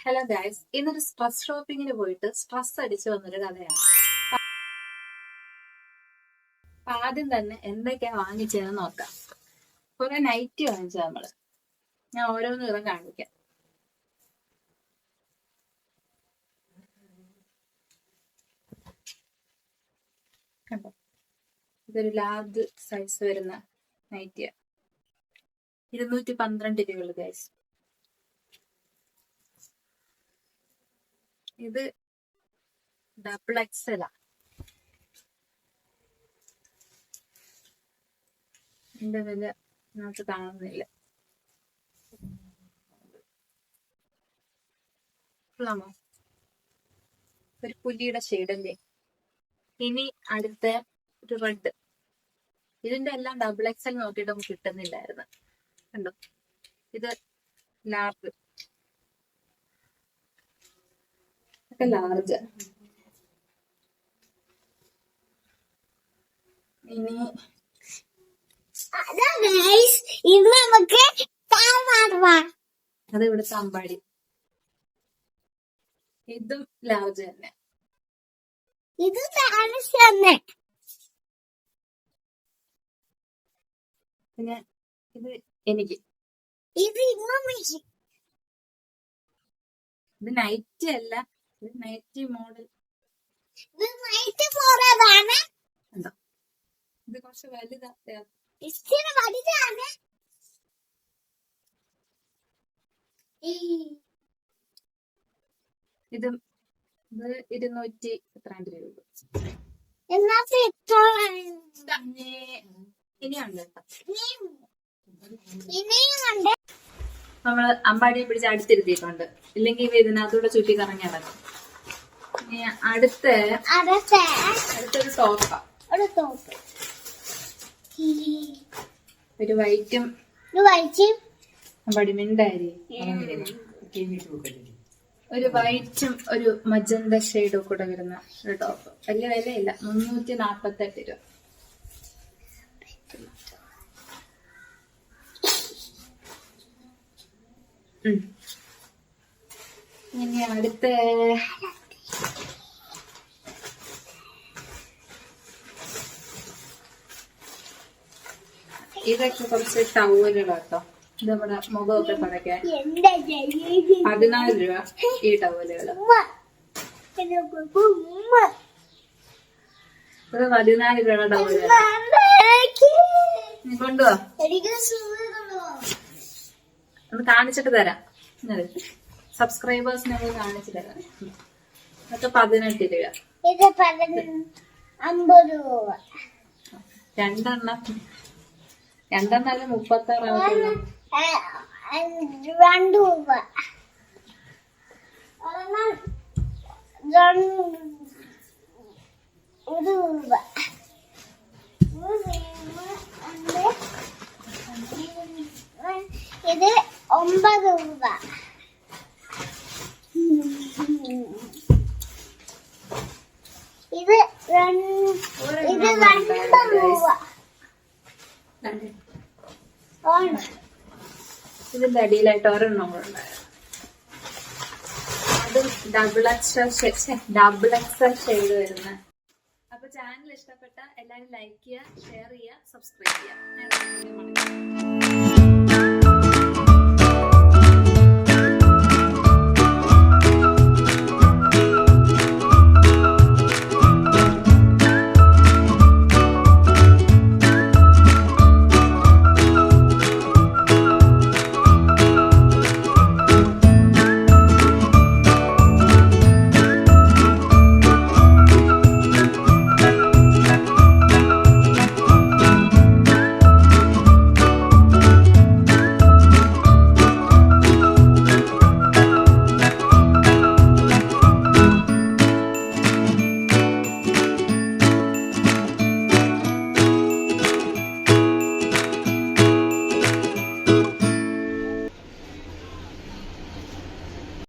Hello guys, ഇന്നൊരു stress ഷോപ്പിങ്ങിന് പോയിട്ട് സ്ട്രെസ് അടിച്ചു വന്നൊരു കഥയാണ്. ആദ്യം തന്നെ എന്തൊക്കെയാ വാങ്ങിച്ചതെന്ന് നോക്കാം. കുറെ നൈറ്റി വാങ്ങിച്ചു നമ്മള്. ഞാൻ ഓരോന്നും ഇതും കാണിക്കാം. കണ്ടോ, ഇതൊരു ലാർജ് സൈസ് വരുന്ന നൈറ്റിയ. 212 രൂപയുള്ളൂ ഗൈസ്. ഇത് ഡബിൾ എക്സലാ. ഇതിന്റെ വില നമുക്ക് കാണുന്നില്ല. ഒരു പുലിയുടെ ഷെയ്ഡല്ലേ. ഇനി അടുത്ത ഒരു റെഡ്. ഇതിന്റെ എല്ലാം ഡബിൾ എക്സൽ നോക്കിയിട്ട് നമുക്ക് കിട്ടുന്നില്ലായിരുന്നു. കണ്ടോ, ഇത് ലാർജ് ഒക്കെ ലാർജ്. ഇനി അത് ഇവിടുത്തെ അമ്പാടി. ഇതും ലാർജ് തന്നെ. പിന്നെ ഇത് എനിക്ക്. ഇത് നൈറ്റി അല്ല, ഇത് നൈറ്റി മോഡൽ. എന്തോ ഇത് കുറച്ച് വലുതാണ്. ഇത് 200 രൂപ. ഇനിയുണ്ട്. നമ്മള് അമ്പാടിയെ പിടിച്ച് അടുത്തിരുത്തിയിട്ടുണ്ട്, ഇല്ലെങ്കിൽ ഇവ ഇതിനകത്തൂടെ ചുറ്റി കറങ്ങി നടക്കും. ഇനി അടുത്തൊരു സോഫ. ഒരു വൈറ്റും അമ്പാടി മിണ്ടായി. ഒരു വൈറ്റും ഒരു മജന്ത ഷെയ്ഡും കൂടെ വരുന്ന ഒരു ടോപ്പ്. വലിയ വിലയില്ല, 348 രൂപ. ഇനി അടുത്ത ഇതൊക്കെ കുറച്ച് ടവലുകളാട്ടോ. ഇതവിടെ മുഖമൊക്കെ തുടയ്ക്കാൻ 14 രൂപ ഈ ടവലുകള്. ഇത് 14 രൂപ ടവലുകൾ. നീ കൊണ്ടുവാ, അത് കാണിച്ചിട്ട് തരാം. സബ്സ്ക്രൈബേഴ്സിനെ കാണിച്ചു തരാം. അതൊക്കെ 18 രൂപ. രണ്ടെണ്ണം 36 ആവത്തുള്ളൂ. 2 രൂപ. ഇത് 9 രൂപ. ഇത് 2 രൂപ. ഇതിന്റെ അടിയിലായിട്ട് ഒരെണ്ണം കൂടെ ഉണ്ടായിരുന്നു. അതും ഡബിൾ എക്സൽ ഷെയ്ഡ് വരുന്ന. അപ്പൊ ചാനൽ ഇഷ്ടപ്പെട്ട എല്ലാരും ലൈക്ക് ചെയ്യുക, ഷെയർ ചെയ്യുക, സബ്സ്ക്രൈബ് ചെയ്യുക.